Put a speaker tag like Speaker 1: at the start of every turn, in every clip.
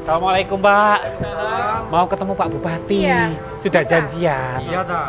Speaker 1: Assalamualaikum, Mbak.
Speaker 2: Waalaikumsalam.
Speaker 1: Mau ketemu Pak Bupati.
Speaker 3: Iya.
Speaker 1: Sudah
Speaker 3: Bisa?
Speaker 1: janjian.
Speaker 2: Iya ta.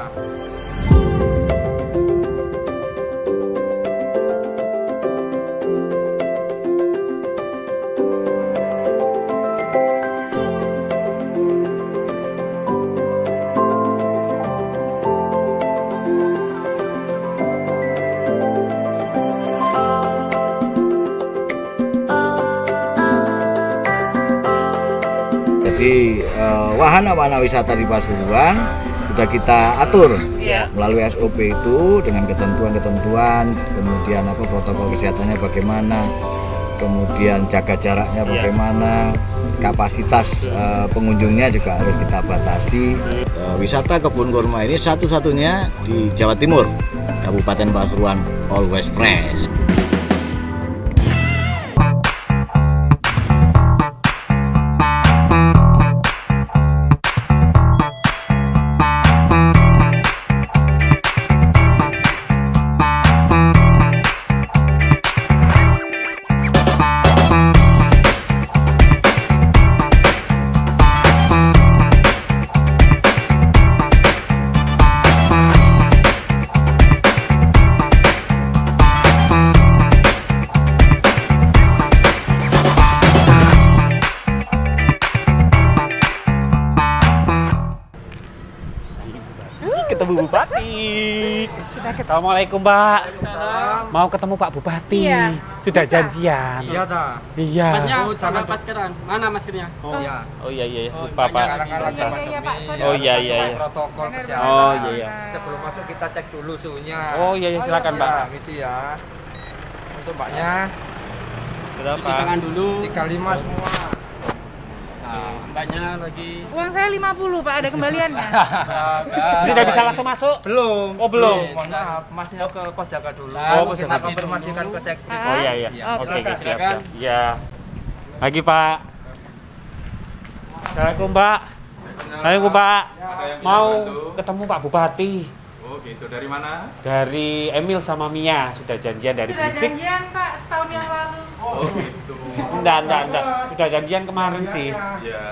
Speaker 4: Jadi wahana-wahana wisata di Pasuruan sudah kita atur
Speaker 1: Iya.
Speaker 4: melalui SOP itu dengan ketentuan-ketentuan, kemudian protokol kesehatannya bagaimana, kemudian jaga jaraknya bagaimana, kapasitas pengunjungnya juga harus kita batasi. Wisata kebun kurma ini satu-satunya di Jawa Timur, Kabupaten Pasuruan, always fresh.
Speaker 1: Ketemu Bupati. Assalamualaikum, Mbak.
Speaker 2: Waalaikumsalam.
Speaker 1: Mau ketemu Pak Bupati.
Speaker 3: Iya.
Speaker 1: Sudah
Speaker 3: Bisa?
Speaker 1: janjian.
Speaker 2: Iya ta.
Speaker 1: Iya.
Speaker 5: Masnya
Speaker 2: Oh,
Speaker 5: sama
Speaker 2: jangan.
Speaker 5: maskernya. Mana maskernya?
Speaker 1: Oh,
Speaker 2: Iya.
Speaker 1: oh iya iya,
Speaker 5: Oh,
Speaker 1: lupa Pak.
Speaker 5: banyak.
Speaker 2: Sekarang
Speaker 3: Iya, iya, Pak. Sorry.
Speaker 1: Oh, iya, iya, iya.
Speaker 2: Protokol
Speaker 3: Benar,
Speaker 2: kesehatan.
Speaker 1: Oh iya iya.
Speaker 2: Sebelum masuk kita cek dulu suhunya.
Speaker 1: Oh iya iya, silakan, Pak.
Speaker 2: Ya, misi ya. Untuk Mbaknya
Speaker 1: Sudah,
Speaker 5: Cuci
Speaker 1: Pak.
Speaker 5: tangan dulu.
Speaker 2: 35 semua.
Speaker 5: Mbaknya lagi.
Speaker 3: Uang saya 50, Pak. Ada kembaliannya?
Speaker 1: Sudah bisa langsung masuk?
Speaker 2: Belum.
Speaker 1: Oh, belum.
Speaker 2: Mohon maaf, Masnya ke pos jaga dulu.
Speaker 1: Oh, pos
Speaker 2: kita
Speaker 1: jaga.
Speaker 2: konfirmasikan ke sekretariat.
Speaker 1: Oh iya iya.
Speaker 2: Iya,
Speaker 1: Oke,
Speaker 2: silakan,
Speaker 1: siap
Speaker 5: silakan.
Speaker 1: siap. Iya. Lagi, Pak. Assalamualaikum, Mbak. Assalamualaikum, Pak. Mau ketemu Pak Bupati.
Speaker 6: Oh gitu, dari mana?
Speaker 1: Dari Emil sama Mia sudah janjian dari
Speaker 3: Sudah
Speaker 1: Berisik.
Speaker 3: janjian, Pak, setahun yang lalu.
Speaker 6: Oh gitu.
Speaker 1: Enggak. Sudah janjian kemarin sih.
Speaker 6: Ya,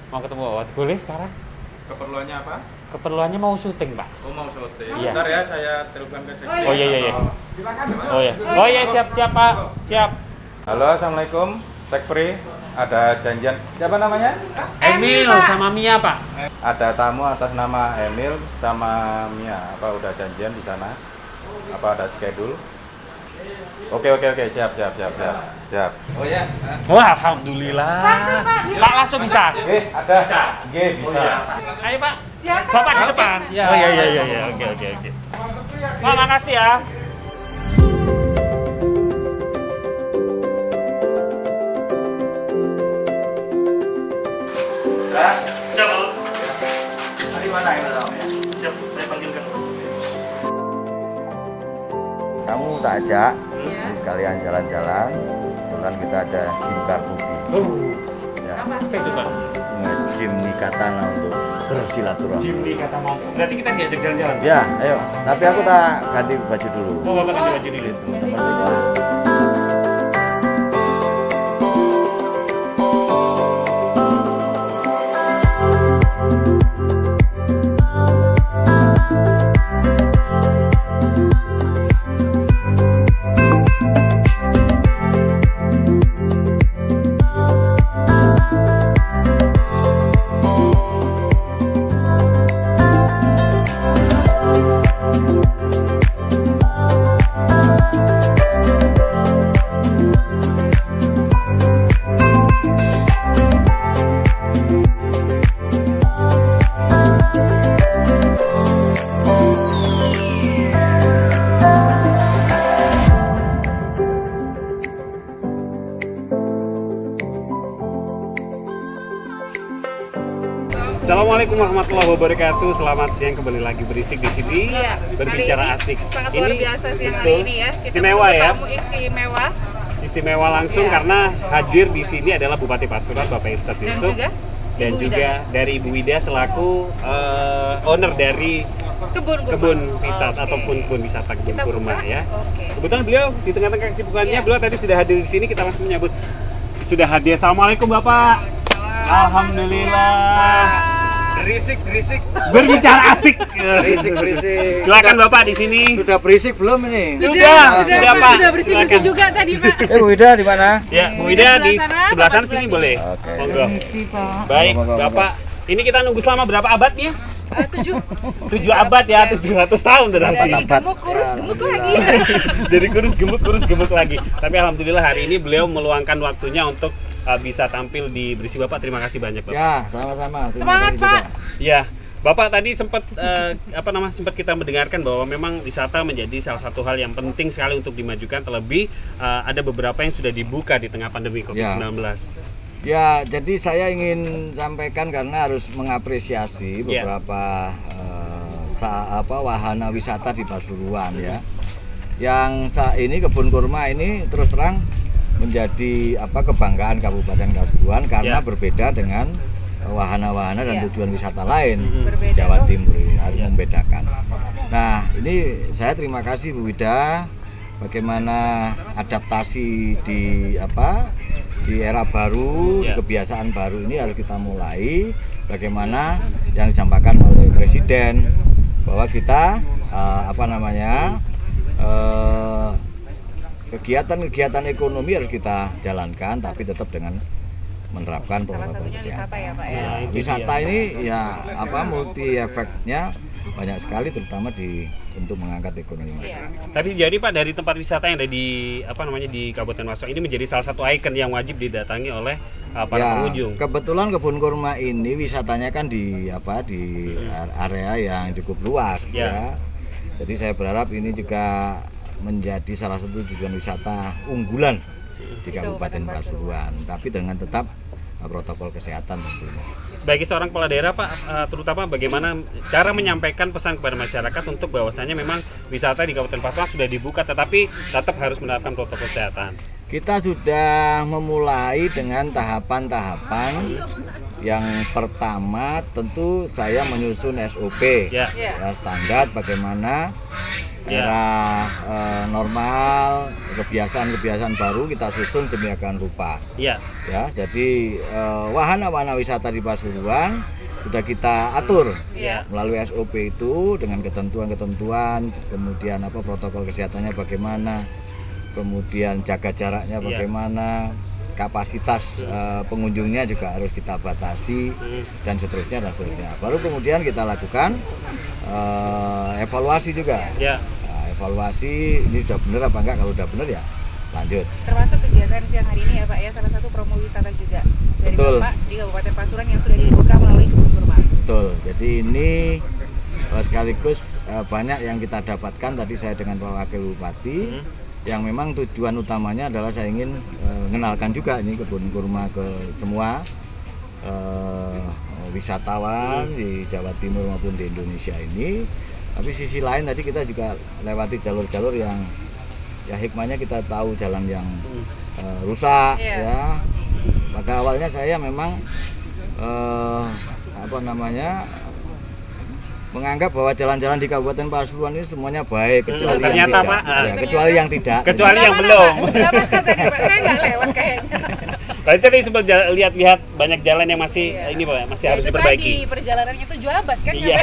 Speaker 1: Mau ketemu Pak Bupati. Boleh sekarang?
Speaker 6: keperluannya apa?
Speaker 1: Keperluannya mau syuting, Pak.
Speaker 6: Oh mau syuting.
Speaker 1: Iya.
Speaker 6: Bentar ya, saya telepon ke sekretariat.
Speaker 1: Oh iya iya. Oh iya. Oh iya, siap Pak. Siap.
Speaker 6: Halo, assalamualaikum. Sekpri, ada janjian. Siapa namanya?
Speaker 1: Emil
Speaker 3: Pak.
Speaker 1: sama Mia, Pak.
Speaker 6: Ada tamu atas nama Emil sama Mia. Apa udah janjian di sana? Apa ada schedule? Oke, siap. Oh ya.
Speaker 1: Wah, alhamdulillah.
Speaker 3: Langsung, Pak.
Speaker 1: Pak langsung bisa.
Speaker 6: Ada. Bisa. Bisa.
Speaker 1: Ayo, Pak.
Speaker 3: Jangan,
Speaker 1: Bapak di
Speaker 3: Pak.
Speaker 1: depan.
Speaker 6: Siap.
Speaker 1: Oh iya. Oke. Pak, makasih ya.
Speaker 2: Dari mana ini namanya?
Speaker 4: Kamu tak ajak,
Speaker 3: Iya.
Speaker 4: sekalian jalan-jalan, kemudian kita ada gym Kartubi. Ya,
Speaker 3: Apa?
Speaker 1: Apa itu, Pak?
Speaker 4: nge-gym Nikatana untuk bersilaturahmi.
Speaker 1: Jimmy kata mau. Berarti kita diajak jalan-jalan. Pak?
Speaker 4: Ya, ayo. Tapi aku tak ganti baju dulu.
Speaker 1: Oh, Bapak ganti baju dulu.
Speaker 4: Teman-teman juga.
Speaker 1: Assalamualaikum warahmatullahi wabarakatuh. Selamat siang, kembali lagi Berisik di sini.
Speaker 3: Iya,
Speaker 1: Berbicara
Speaker 3: hari ini
Speaker 1: asik.
Speaker 3: Sangat luar biasa siang hari
Speaker 1: betul,
Speaker 3: ini ya. Kita
Speaker 1: istimewa ya.
Speaker 3: tamu istimewa
Speaker 1: Istimewa langsung
Speaker 3: Iya.
Speaker 1: karena hadir di sini adalah Bupati Pasuruan Bapak Irsad
Speaker 3: dan
Speaker 1: Yusuf
Speaker 3: juga
Speaker 1: dan
Speaker 3: Ibu
Speaker 1: juga dari Ibu Wida selaku owner dari
Speaker 3: kebun
Speaker 1: kebun wisata
Speaker 3: Oke.
Speaker 1: ataupun kebun wisata kebun
Speaker 3: Kita
Speaker 1: kurma
Speaker 3: buka.
Speaker 1: ya.
Speaker 3: Oke.
Speaker 1: Kebetulan beliau di tengah-tengah kesibukannya,
Speaker 3: Iya.
Speaker 1: beliau tadi sudah hadir di sini, kita langsung menyambut. sudah hadir. Assalamualaikum Bapak. Alhamdulillah.
Speaker 2: Berisik.
Speaker 1: Berbicara asik.
Speaker 4: Berisik.
Speaker 1: Silakan Bapak di sini.
Speaker 4: Sudah berisik belum ini?
Speaker 1: Sudah Pak.
Speaker 3: Sudah bersih-bersih juga tadi Pak.
Speaker 4: Bu Ida di mana?
Speaker 1: Ya, Bu Ida di sebelah sana sini boleh.
Speaker 4: Oke.
Speaker 1: Monggo.
Speaker 3: Pak.
Speaker 1: Baik,
Speaker 4: Monggo.
Speaker 1: Bapak. Ini kita nunggu selama berapa abad ya?
Speaker 3: 7.
Speaker 1: 7 abad ya, 700 tahun berarti.
Speaker 3: Dari gemuk kurus gemuk lagi.
Speaker 1: Jadi kurus gemuk lagi. Tapi alhamdulillah hari ini beliau meluangkan waktunya untuk bisa tampil di Berisi Bapak. Terima kasih banyak Bapak.
Speaker 4: Ya, sama-sama. Terima
Speaker 3: Semangat
Speaker 4: kasih
Speaker 3: Pak.
Speaker 4: juga.
Speaker 1: Ya, Bapak tadi sempat sempat kita mendengarkan bahwa memang wisata menjadi salah satu hal yang penting sekali untuk dimajukan, terlebih ada beberapa yang sudah dibuka di tengah pandemi COVID-19.
Speaker 4: Ya, jadi saya ingin sampaikan karena harus mengapresiasi beberapa wahana wisata di Pasuruan ya. Yang saat ini kebun kurma ini terus terang menjadi kebanggaan Kabupaten Pasuruan karena berbeda dengan wahana-wahana dan tujuan wisata lain di Jawa Timur ini, harus membedakan. Nah, ini saya terima kasih Bu Wida bagaimana adaptasi di era baru, di kebiasaan baru ini harus kita mulai. Bagaimana yang disampaikan oleh Presiden bahwa kita kegiatan ekonomi harus kita jalankan, tapi tetap dengan menerapkan protokol kesehatan. Wisata ini multi efeknya banyak sekali, terutama untuk mengangkat ekonomi masyarakat.
Speaker 1: Tapi jadi Pak, dari tempat wisata yang ada di di Kabupaten Pasuruan ini menjadi salah satu ikon yang wajib didatangi oleh para pengunjung.
Speaker 4: Kebetulan kebun kurma ini wisatanya kan di area yang cukup luas ya. Jadi saya berharap ini juga menjadi salah satu tujuan wisata unggulan di Kabupaten Pasuruan, tapi dengan tetap protokol kesehatan tentunya.
Speaker 1: Sebagai seorang kepala daerah Pak, terutama bagaimana cara menyampaikan pesan kepada masyarakat untuk bahwasanya memang wisata di Kabupaten Pasuruan sudah dibuka, tetapi tetap harus menerapkan protokol kesehatan.
Speaker 4: Kita sudah memulai dengan tahapan-tahapan. Yang pertama tentu saya menyusun SOP, standar bagaimana era normal, kebiasaan baru kita susun demikian rupa. Ya, jadi wahana-wahana wisata di Pasuruan sudah kita atur melalui SOP itu dengan ketentuan-ketentuan, kemudian protokol kesehatannya bagaimana, kemudian jaga jaraknya bagaimana, kapasitas pengunjungnya juga harus kita batasi dan seterusnya. Baru kemudian kita lakukan evaluasi juga. Evaluasi ini sudah benar apa enggak, kalau sudah benar ya lanjut.
Speaker 3: Termasuk kegiatan siang hari ini ya Pak ya, salah satu promo wisata juga dari Bapak di Kabupaten Pasuruan yang sudah dibuka melalui kebun kurma.
Speaker 4: Betul. Jadi ini sekaligus banyak yang kita dapatkan tadi saya dengan Pak Wakil Bupati. Yang memang tujuan utamanya adalah saya ingin mengenalkan juga ini kebun kurma ke semua wisatawan di Jawa Timur maupun di Indonesia ini. Tapi sisi lain tadi kita juga lewati jalur-jalur yang hikmahnya kita tahu jalan yang rusak ya. Pada awalnya saya memang menganggap bahwa jalan-jalan di Kabupaten Pasuruan ini semuanya baik, kecuali
Speaker 1: ternyata
Speaker 4: yang
Speaker 1: Pak,
Speaker 4: kecuali yang tidak.
Speaker 1: Kecuali yang belum.
Speaker 3: Saya nggak lewat kayaknya.
Speaker 1: Berarti tadi sempat lihat-lihat banyak jalan yang masih ini Pak, masih harus diperbaiki.
Speaker 3: Perjalanannya 7 abad kan?
Speaker 1: Iya.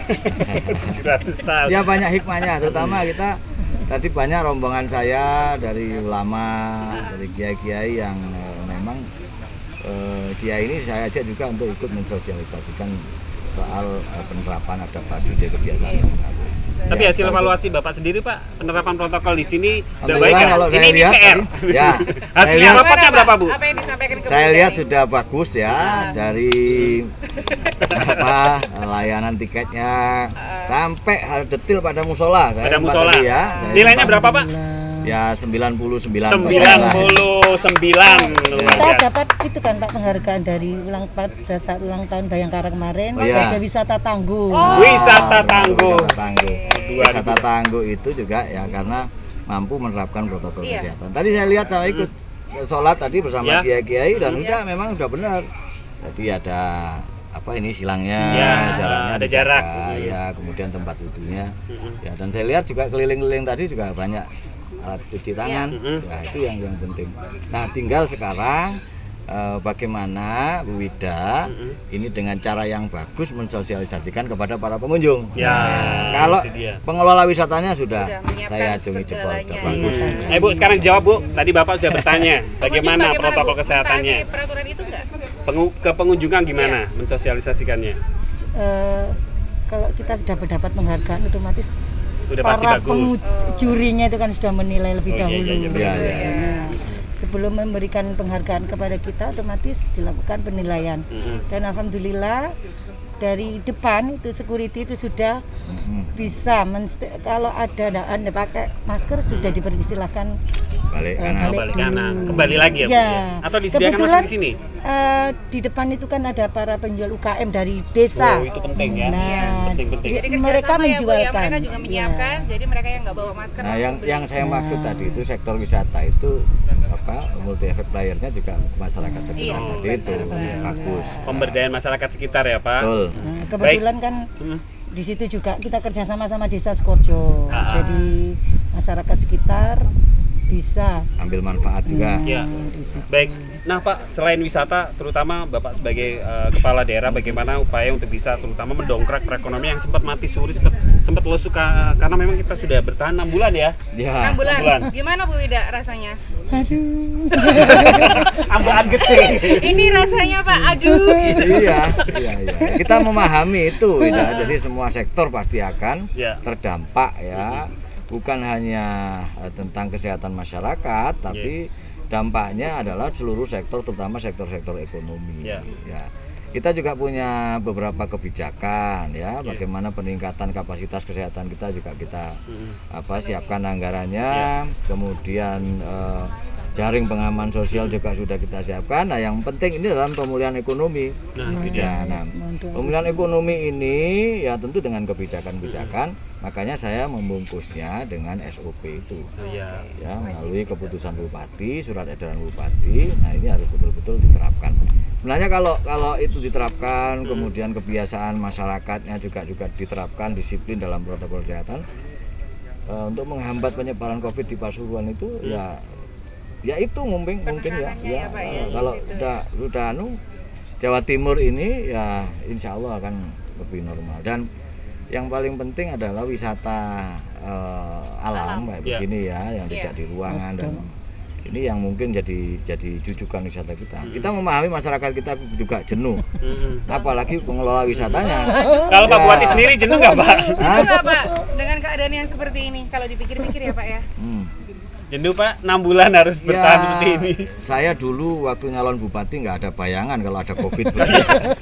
Speaker 1: 700 tahun.
Speaker 4: Ya banyak hikmahnya, terutama kita tadi banyak rombongan saya dari ulama, dari kiai-kiai yang memang kiai ini saya ajak juga untuk ikut mensosialisasikan soal penerapan adaptasi dari kebiasaan yang baru.
Speaker 1: Tapi hasil evaluasi Bapak sendiri Pak, penerapan protokol di sini udah baik
Speaker 4: Alhamdulillah,
Speaker 1: kan?
Speaker 4: kalau saya
Speaker 1: Ini
Speaker 4: lihat
Speaker 1: PR.
Speaker 4: tadi, ya,
Speaker 1: Hasilnya rapotnya berapa Bu?
Speaker 3: Apa yang disampaikan ke
Speaker 4: saya lihat sudah bagus ya, dari layanan tiketnya sampai hal detail pada musola.
Speaker 1: Pada musola.
Speaker 4: Tadi ya.
Speaker 1: Nilainya berapa Pak?
Speaker 4: Ya 99.
Speaker 1: 99.
Speaker 5: Kita dapat itu kan Pak, penghargaan dari saat ulang tahun Bayangkara kemarin, ada wisata tangguh.
Speaker 1: Wisata tangguh.
Speaker 4: Wisata tangguh itu juga ya karena mampu menerapkan protokol kesehatan. Tadi saya lihat saya ikut sholat tadi bersama kiai-kiai dan memang udah benar. Jadi ada silangnya, jaraknya
Speaker 1: ada jarak.
Speaker 4: Ya, kemudian tempat wudhunya. Ya, dan saya lihat juga keliling-keliling tadi juga banyak alat cuci tangan. Ya, itu yang penting. Nah, tinggal sekarang bagaimana Bu Wida ini dengan cara yang bagus mensosialisasikan kepada para pengunjung.
Speaker 1: Ya,
Speaker 4: Kalau
Speaker 1: itu dia.
Speaker 4: pengelola wisatanya sudah
Speaker 3: menyiapkan
Speaker 4: saya acungi jempol,
Speaker 3: segalanya.
Speaker 4: sudah bagus.
Speaker 1: Bu, sekarang jawab Bu. Tadi Bapak sudah bertanya bagaimana
Speaker 3: Pengunjung
Speaker 1: protokol
Speaker 3: Bu?
Speaker 1: kesehatannya.
Speaker 3: Mentaati peraturan itu enggak?
Speaker 1: Ke pengunjungan gimana mensosialisasikannya?
Speaker 5: Kalau kita sudah mendapat penghargaan otomatis
Speaker 1: Udah pasti
Speaker 5: para
Speaker 1: bagus.
Speaker 5: jurinya itu kan sudah menilai lebih
Speaker 1: Oh, iya,
Speaker 5: dahulu.
Speaker 1: iya,
Speaker 4: iya, iya.
Speaker 5: Nah, sebelum memberikan penghargaan kepada kita otomatis dilakukan penilaian. Dan alhamdulillah dari depan itu security itu sudah bisa kalau ada anda pakai masker sudah dipersilahkan
Speaker 4: Balik kanan.
Speaker 1: Balik
Speaker 5: dulu.
Speaker 1: kanan. Kembali lagi ya Bu?
Speaker 5: Ya.
Speaker 1: Ya? Atau disediakan masih
Speaker 5: Kebetulan,
Speaker 1: di sini?
Speaker 5: di depan itu kan ada para penjual UKM dari desa.
Speaker 1: Oh, itu penting ya.
Speaker 5: Nah,
Speaker 1: Penting-penting.
Speaker 3: Jadi
Speaker 5: mereka
Speaker 3: kerjasama ya, Bu, ya,
Speaker 5: menjualkan.
Speaker 3: mereka juga menyiapkan.
Speaker 5: Ya.
Speaker 3: Jadi mereka yang nggak bawa masker
Speaker 4: Nah,
Speaker 3: langsung beli.
Speaker 4: yang saya maksud tadi itu sektor wisata itu multi effect player-nya juga masyarakat sekitar
Speaker 3: Iya,
Speaker 4: tadi itu bagus.
Speaker 1: Pemberdayaan masyarakat sekitar ya Pak.
Speaker 4: Betul.
Speaker 5: Nah, kebetulan kan
Speaker 1: Hmm.
Speaker 5: di situ juga kita kerjasama sama Desa Skorjo. Jadi masyarakat sekitar bisa
Speaker 4: Ambil manfaat juga.
Speaker 1: Ya.
Speaker 5: di situ.
Speaker 1: Baik. Nah Pak, selain wisata, terutama Bapak sebagai kepala daerah, bagaimana upaya untuk bisa terutama mendongkrak perekonomian yang sempat mati suri, sempat lesu karena memang kita sudah bertahan 6 bulan ya.
Speaker 4: Ya.
Speaker 3: 6 bulan.
Speaker 1: bulan.
Speaker 3: Gimana Bu Wida rasanya?
Speaker 5: Aduh.
Speaker 1: Ambekan gede.
Speaker 3: Ini rasanya Pak, aduh.
Speaker 4: iya. Kita memahami itu, Wida. Jadi semua sektor pasti akan
Speaker 1: Ya.
Speaker 4: terdampak ya. Bukan hanya tentang kesehatan masyarakat, tapi dampaknya adalah seluruh sektor, terutama sektor-sektor ekonomi.
Speaker 1: Ya.
Speaker 4: Ya. Kita juga punya beberapa kebijakan ya, bagaimana peningkatan kapasitas kesehatan kita juga kita siapkan anggarannya, kemudian jaring pengaman sosial juga sudah kita siapkan. Nah, yang penting ini dalam pemulihan ekonomi.
Speaker 1: Nah, itu dia.
Speaker 4: Ya, nah, pemulihan ekonomi ini ya tentu dengan kebijakan-kebijakan, makanya saya membungkusnya dengan SOP itu.
Speaker 1: Iya.
Speaker 4: Ya, melalui keputusan Bupati, surat edaran Bupati. Nah, ini harus betul-betul diterapkan. Sebenarnya kalau itu diterapkan, kemudian kebiasaan masyarakatnya juga diterapkan, disiplin dalam protokol kesehatan untuk menghambat penyebaran COVID di Pasuruan itu ya itu mungkin ya,
Speaker 3: Penekanannya ya, Pak, ya, di
Speaker 4: kalau
Speaker 3: situ.
Speaker 4: udah Jawa Timur ini ya insya Allah akan lebih normal. Dan yang paling penting adalah wisata alam kayak
Speaker 1: Ya.
Speaker 4: begini ya, yang tidak di ruangan, dan ini yang mungkin jadi jujukan wisata kita. Kita memahami masyarakat kita juga jenuh, apalagi pengelola wisatanya.
Speaker 1: Kalau Pak Bupati sendiri jenuh nggak Pak?
Speaker 4: Hah?
Speaker 3: Enggak Pak, dengan keadaan yang seperti ini, kalau dipikir-pikir ya Pak ya.
Speaker 1: Jenuh Pak, 6 bulan harus bertahan seperti ini.
Speaker 4: Saya dulu waktu nyalon bupati nggak ada bayangan kalau ada COVID.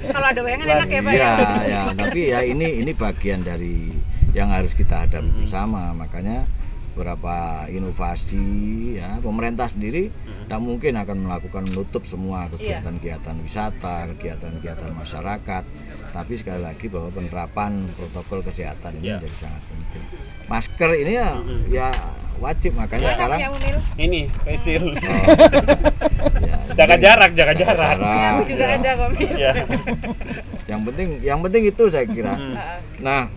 Speaker 3: Kalau ada bayangan enak ya Pak ya.
Speaker 4: Ya, tapi ya ini bagian dari yang harus kita hadapi bersama. Makanya beberapa inovasi ya, pemerintah sendiri tak mungkin akan menutup semua kegiatan-kegiatan wisata, kegiatan-kegiatan masyarakat. Tapi sekali lagi bahwa penerapan protokol kesehatan ini menjadi sangat penting. Masker ini ya wajib, makanya sekarang
Speaker 1: Ini facial.
Speaker 4: ya,
Speaker 1: Jaga jarak.
Speaker 3: Aku juga ada kok.
Speaker 1: Ya.
Speaker 4: yang penting itu saya kira. Nah,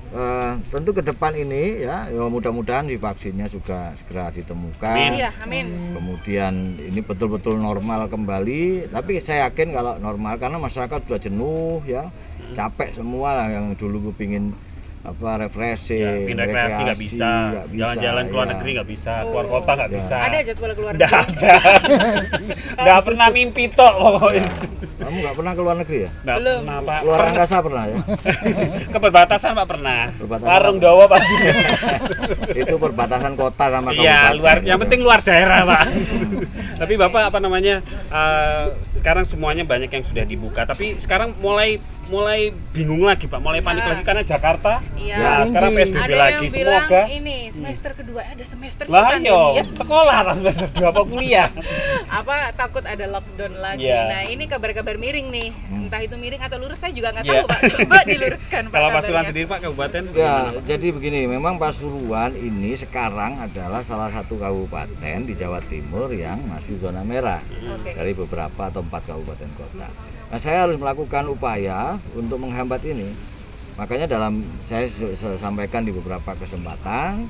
Speaker 4: tentu ke depan ini ya mudah-mudahan di vaksinnya juga segera ditemukan.
Speaker 3: Iya, amin.
Speaker 4: Kemudian ini betul-betul normal kembali. Tapi saya yakin kalau normal, karena masyarakat sudah jenuh ya, capek semua lah, yang dulu pingin refreshing,
Speaker 1: Pindah rekreasi nggak bisa, jalan-jalan keluar negeri nggak bisa, keluar kota nggak bisa.
Speaker 3: Ada jadwal keluar
Speaker 1: Nggak
Speaker 3: negeri.
Speaker 1: ada. Nggak pernah mimpi tok pokoknya.
Speaker 4: Kamu nggak pernah keluar negeri ya?
Speaker 1: Nggak pernah Pak.
Speaker 4: Keluar angkasa pernah ya?
Speaker 1: Ke perbatasan Pak pernah.
Speaker 4: Perbatasan
Speaker 1: Warung
Speaker 4: apa?
Speaker 1: Dawa pasti.
Speaker 4: Itu perbatasan kota sama kabupaten.
Speaker 1: Iya, yang penting luar daerah Pak. Tapi Bapak sekarang semuanya banyak yang sudah dibuka, tapi sekarang mulai bingung lagi Pak, mulai panik lagi karena Jakarta.
Speaker 3: Iya.
Speaker 1: Nah, sekarang PSBB
Speaker 3: Ada
Speaker 1: lagi.
Speaker 3: yang bilang
Speaker 1: Semoga
Speaker 3: ini semester kedua, ada semester
Speaker 1: lah
Speaker 3: pandemi
Speaker 1: yo,
Speaker 3: ya.
Speaker 1: sekolah lah semester 2 apa kuliah.
Speaker 3: Apa takut ada lockdown lagi.
Speaker 1: Iya.
Speaker 3: Nah, ini kabar-kabar miring nih. Entah itu miring atau lurus saya juga nggak
Speaker 1: Iya.
Speaker 3: tahu Pak. Coba diluruskan Pak.
Speaker 1: Kalau Pasuruan
Speaker 3: kabarnya.
Speaker 1: sendiri Pak, kabupaten
Speaker 4: Ya,
Speaker 1: bagaimana?
Speaker 4: jadi begini, memang Pasuruan ini sekarang adalah salah satu kabupaten di Jawa Timur yang masih zona merah
Speaker 3: Oke.
Speaker 4: dari beberapa atau 4 kabupaten kota. Nah, saya harus melakukan upaya untuk menghambat ini. Makanya saya sampaikan di beberapa kesempatan,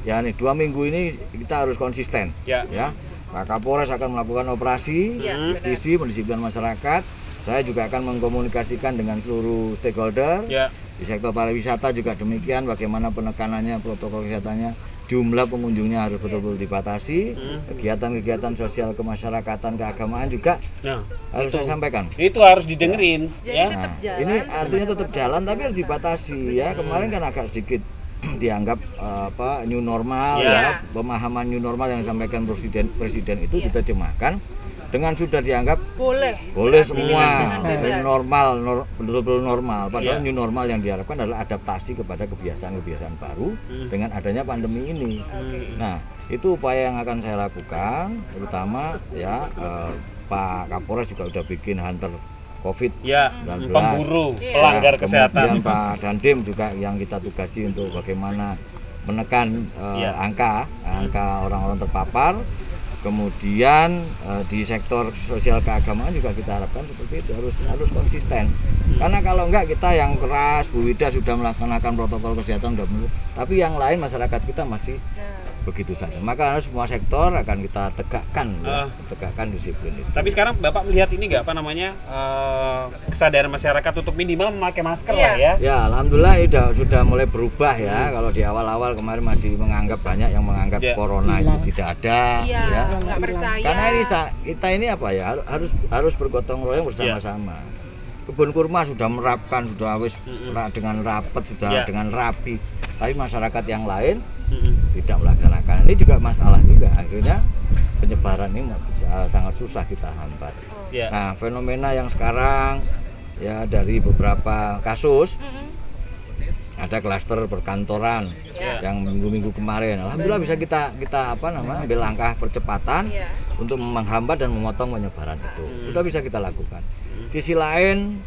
Speaker 4: ya nih 2 minggu ini kita harus konsisten,
Speaker 1: Ya.
Speaker 4: ya. Pak Kapolres akan melakukan operasi
Speaker 3: Iya,
Speaker 4: justisi pendisiplinan masyarakat. Saya juga akan mengkomunikasikan dengan seluruh stakeholder.
Speaker 1: Ya.
Speaker 4: Di sektor pariwisata juga demikian, bagaimana penekanannya, protokol kesehatannya, jumlah pengunjungnya harus betul-betul dibatasi, kegiatan-kegiatan sosial kemasyarakatan, keagamaan juga
Speaker 1: Nah,
Speaker 4: harus
Speaker 1: itu.
Speaker 4: saya sampaikan.
Speaker 1: Itu harus didengerin
Speaker 3: Jadi
Speaker 1: ya.
Speaker 3: tetap
Speaker 4: Nah,
Speaker 3: jalan.
Speaker 4: ini artinya tetap jalan tapi harus dibatasi ya. Kemarin kan agak sedikit dianggap new normal
Speaker 1: Ya.
Speaker 4: ya, pemahaman new normal yang disampaikan presiden itu diterjemahkan dengan sudah dianggap
Speaker 3: boleh
Speaker 4: boleh
Speaker 3: beraktivitas
Speaker 4: semua
Speaker 3: dengan bebas.
Speaker 4: normal, betul-betul normal. Padahal
Speaker 1: Iya.
Speaker 4: new normal yang diharapkan adalah adaptasi kepada kebiasaan-kebiasaan baru dengan adanya pandemi ini. Nah, itu upaya yang akan saya lakukan, terutama ya Pak Kapolres juga udah bikin hunter COVID.
Speaker 1: Ya,
Speaker 4: 19.
Speaker 1: pemburu
Speaker 3: Iya.
Speaker 1: pelanggar
Speaker 4: Nah,
Speaker 1: kesehatan.
Speaker 4: Kemudian Pak Dandim juga yang kita tugasi untuk bagaimana menekan
Speaker 1: Iya.
Speaker 4: angka orang-orang terpapar. Kemudian di sektor sosial keagamaan juga kita harapkan seperti itu harus konsisten. Karena kalau enggak kita yang keras, Bu Wida sudah melaksanakan protokol kesehatan sudah benar, tapi yang lain masyarakat kita masih begitu saja. Maka harus semua sektor akan kita tegakkan, tegakkan disiplin itu.
Speaker 1: Tapi sekarang Bapak melihat ini nggak kesadaran masyarakat untuk minimal memakai masker lah ya.
Speaker 4: Ya, alhamdulillah ini sudah mulai berubah ya. Kalau di awal-awal kemarin masih menganggap banyak yang menganggap
Speaker 1: Ya.
Speaker 4: corona itu tidak ada,
Speaker 3: Iya,
Speaker 4: ya.
Speaker 3: nggak percaya.
Speaker 4: Karena ini kita ini apa ya harus bergotong royong bersama-sama. Kebun kurma sudah merapkan, sudah wis dengan rapat, sudah
Speaker 1: Ya.
Speaker 4: dengan rapi. Tapi masyarakat yang lain tidak melaksanakan. Ini juga masalah juga. Akhirnya penyebaran ini sangat susah kita hambat.
Speaker 1: Ya.
Speaker 4: Nah, fenomena yang sekarang ya dari beberapa kasus ada klaster perkantoran yang minggu-minggu kemarin. Alhamdulillah bisa kita ambil langkah percepatan untuk menghambat dan memotong penyebaran itu. Sudah bisa kita lakukan. Sisi lain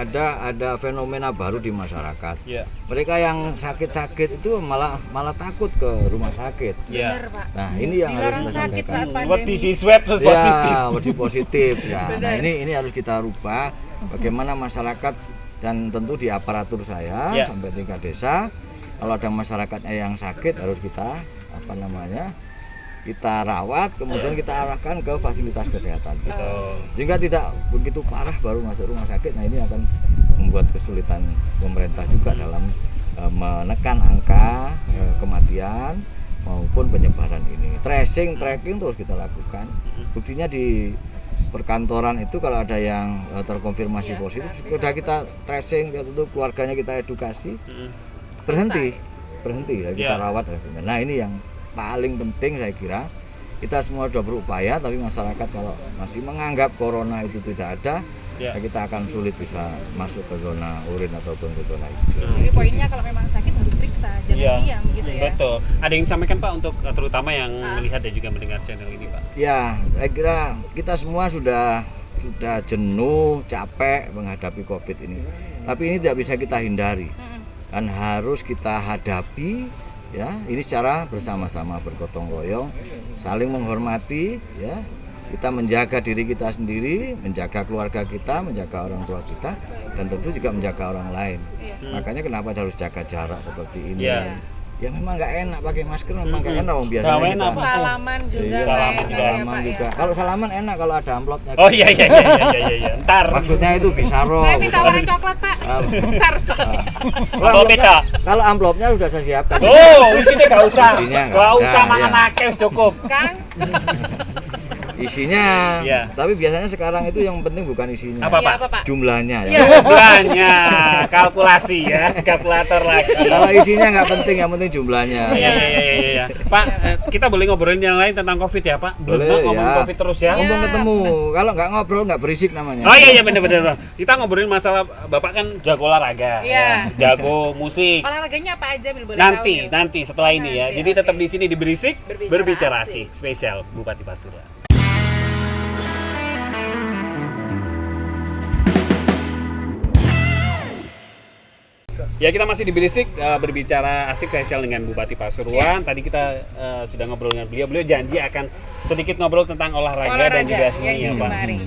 Speaker 4: ada fenomena baru di masyarakat.
Speaker 1: Ya.
Speaker 4: Mereka yang sakit-sakit itu malah takut ke rumah sakit.
Speaker 1: Ya.
Speaker 3: Bener, Pak.
Speaker 4: Nah, ini yang
Speaker 3: Dilarang
Speaker 4: harus
Speaker 3: sakit
Speaker 4: disampaikan.
Speaker 3: saat
Speaker 1: Buat
Speaker 3: pandemi.
Speaker 1: di swab terus positif.
Speaker 4: Ya, lebih positif ya. Nah,
Speaker 3: Benar.
Speaker 4: ini harus kita rubah bagaimana masyarakat dan tentu di aparatur saya
Speaker 1: Ya.
Speaker 4: sampai tingkat desa kalau ada masyarakatnya yang sakit harus kita kita rawat, kemudian kita arahkan ke fasilitas kesehatan kita. Sehingga tidak begitu parah baru masuk rumah sakit. Nah, ini akan membuat kesulitan pemerintah juga dalam menekan angka kematian maupun penyebaran ini. Tracing, tracking terus kita lakukan. Buktinya di perkantoran itu kalau ada yang terkonfirmasi positif, sudah kita tracing, tentu keluarganya kita edukasi, berhenti ya, kita rawat. Nah, ini yang paling penting saya kira. Kita semua sudah berupaya, tapi masyarakat kalau masih menganggap corona itu tidak ada, ya kita akan sulit bisa masuk ke zona urin ataupun ke zona hijau.
Speaker 3: Jadi poinnya kalau memang sakit harus periksa, jangan diam gitu ya.
Speaker 1: Betul. Ada yang disampaikan Pak untuk terutama yang melihat dan juga mendengar channel ini Pak?
Speaker 4: Ya, saya kira kita semua sudah jenuh, capek menghadapi COVID ini. Tapi ini tidak bisa kita hindari. Dan harus kita hadapi ya, ini secara bersama-sama bergotong royong, saling menghormati ya. Kita menjaga diri kita sendiri, menjaga keluarga kita, menjaga orang tua kita, dan tentu juga menjaga orang lain. Makanya kenapa harus jaga jarak seperti ini. Ya memang nggak enak pakai masker, memang nggak enak biasanya kita.
Speaker 3: Salaman juga
Speaker 4: Iya,
Speaker 3: nggak enak
Speaker 4: salaman
Speaker 3: ya,
Speaker 4: juga.
Speaker 3: Pak, ya.
Speaker 4: Kalau salaman enak kalau ada amplopnya.
Speaker 1: Oh iya. Ntar.
Speaker 4: Maksudnya itu bisa roh.
Speaker 3: Saya minta warna coklat, Pak. Besar sekali.
Speaker 4: Kalau amplopnya sudah saya siapkan.
Speaker 1: Oh, isinya nggak usah.
Speaker 4: Isinya nggak
Speaker 1: Nggak
Speaker 4: ada,
Speaker 1: usah mangan
Speaker 4: ya.
Speaker 1: akeh cukup.
Speaker 3: Kan?
Speaker 4: Isinya.
Speaker 1: Iya.
Speaker 4: Tapi biasanya sekarang itu yang penting bukan isinya.
Speaker 1: Apa,
Speaker 3: Iya,
Speaker 1: Pak?
Speaker 3: apa, Pak?
Speaker 4: Jumlahnya.
Speaker 3: Iya.
Speaker 4: Ya.
Speaker 1: Jumlahnya, kalkulasi ya, kalkulator lagi.
Speaker 4: Kalau isinya nggak penting, yang penting jumlahnya.
Speaker 1: Iya. Pak, kita boleh ngobrolin yang lain tentang COVID ya Pak?
Speaker 4: Boleh,
Speaker 1: Ngomongin
Speaker 4: ya.
Speaker 1: COVID terus ya.
Speaker 4: Mumpung ketemu. Kalau nggak ngobrol nggak berisik namanya.
Speaker 1: Oh iya bener. Kita ngobrolin masalah Bapak kan jago olahraga,
Speaker 3: Iya.
Speaker 1: jago musik.
Speaker 3: Olahraganya apa aja, Mil? Boleh tahu, Mil?
Speaker 1: Nanti setelah ini ya.
Speaker 3: Nanti,
Speaker 1: Jadi
Speaker 3: oke.
Speaker 1: tetap di sini di Berisik,
Speaker 3: Berbicara
Speaker 1: berbicara
Speaker 3: asik.
Speaker 1: asik spesial Bupati Pasuruan. Ya kita masih di Berisik berbicara asik spesial dengan Bupati Pasuruan. Tadi kita sudah ngobrol dengan beliau. Beliau janji akan sedikit ngobrol tentang olahraga dan juga seni ya
Speaker 3: yang
Speaker 1: Pak.
Speaker 3: digemari.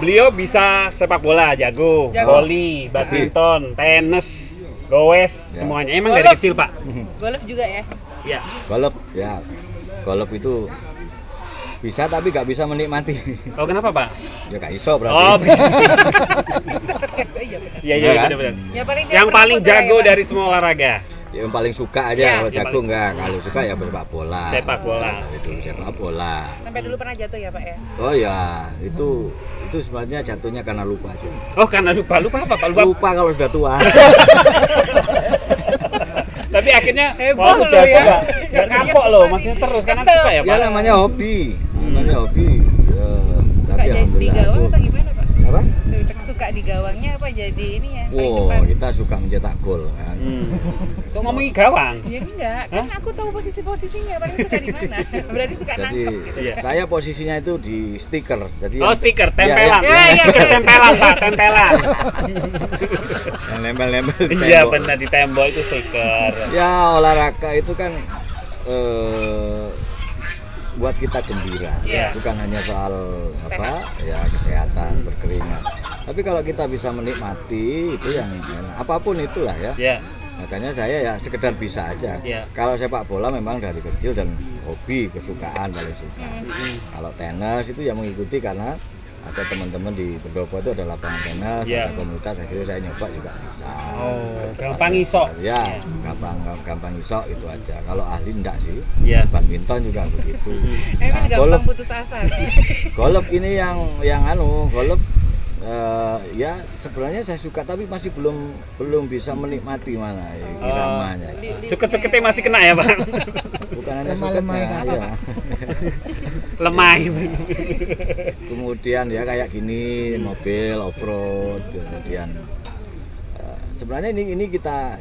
Speaker 1: Beliau bisa sepak bola jago, voli, badminton, tenis, goes,
Speaker 4: Ya.
Speaker 1: semuanya. Emang
Speaker 3: Golf.
Speaker 1: dari kecil Pak.
Speaker 3: Golf juga ya?
Speaker 1: Ya.
Speaker 4: Golf ya. Golf itu Bisa tapi nggak bisa menikmati.
Speaker 1: Oh, kenapa, Pak?
Speaker 4: Ya nggak iso berarti.
Speaker 1: Oh,
Speaker 3: Iya benar.
Speaker 1: iya
Speaker 4: Iya kan?
Speaker 1: benar.
Speaker 3: Yang
Speaker 1: Paling jago dari semua olahraga.
Speaker 4: Ya, yang paling suka aja
Speaker 3: Ya,
Speaker 4: kalau
Speaker 1: yang
Speaker 4: jago
Speaker 1: paling
Speaker 4: enggak, kalau suka ya sepak bola.
Speaker 1: Sepak bola.
Speaker 4: Itu sepak bola.
Speaker 3: Sampai dulu pernah jatuh ya Pak ya?
Speaker 4: Oh ya, itu sebenarnya jatuhnya karena lupa aja.
Speaker 1: Oh, karena lupa apa, Pak?
Speaker 4: Lupa kalau sudah tua.
Speaker 1: Tapi akhirnya
Speaker 3: Heboh
Speaker 1: walaupun
Speaker 3: loh
Speaker 1: jatuh
Speaker 3: ya.
Speaker 1: nggak kapok loh, maksudnya terus karena
Speaker 3: Betul.
Speaker 1: suka ya, Pak.
Speaker 4: Ya namanya hobi. Namanya hobi. Ya,
Speaker 3: Suka
Speaker 4: tapi
Speaker 3: jadi di
Speaker 4: alhamdulillah
Speaker 3: gawang
Speaker 4: aku-
Speaker 3: apa gimana Pak?
Speaker 4: Apa?
Speaker 3: Suka di gawangnya apa jadi ini ya? paling
Speaker 4: Wow,
Speaker 3: depan?
Speaker 4: kita suka mencetak gol kan.
Speaker 1: Kok ngomongin gawang?
Speaker 3: Ya enggak, kan aku tahu posisinya, paling suka di mana. Berarti suka
Speaker 4: Jadi
Speaker 3: nangkep gitu.
Speaker 1: Iya.
Speaker 4: saya posisinya itu di stiker. Jadi
Speaker 1: Oh, stiker, tempelan.
Speaker 3: Ya, ya,
Speaker 1: Stiker
Speaker 3: ya.
Speaker 1: tempelan, Pak, tempelan.
Speaker 4: yang nempel-nempel di
Speaker 1: Iya,
Speaker 4: tembok.
Speaker 1: benar di tembok itu stiker.
Speaker 4: Ya olahraga itu kan buat kita gembira,
Speaker 3: Iya.
Speaker 4: bukan hanya soal apa ya kesehatan berkeringat. Tapi kalau kita bisa menikmati itu yang enak. Apapun itulah ya.
Speaker 1: Ya.
Speaker 4: Makanya saya ya sekedar bisa aja.
Speaker 1: Iya.
Speaker 4: Kalau sepak bola memang dari kecil dan hobi kesukaan paling suka. Kalau tenis itu ya mengikuti karena ada teman-teman di Pendopo itu ada lapangan tenis,
Speaker 1: Iya.
Speaker 4: ada komunitas, akhirnya saya nyoba juga bisa.
Speaker 1: Oh, gampang iso.
Speaker 4: Ya, gampang iso itu aja. Kalau ahli enggak sih.
Speaker 1: Iya.
Speaker 4: Badminton juga begitu.
Speaker 3: Emang
Speaker 4: Nah,
Speaker 3: gampang putus asa.
Speaker 4: golf ini yang golf ya sebenarnya saya suka tapi masih belum bisa menikmati mana ya, iramanya.
Speaker 1: Suket-suketnya masih kena ya, Pak?
Speaker 4: Bukan hanya
Speaker 5: Lemah-lemah
Speaker 4: suketnya,
Speaker 5: itu.
Speaker 4: ya.
Speaker 1: Lemah itu.
Speaker 4: Kemudian ya kayak gini mobil off-road, kemudian sebenarnya ini kita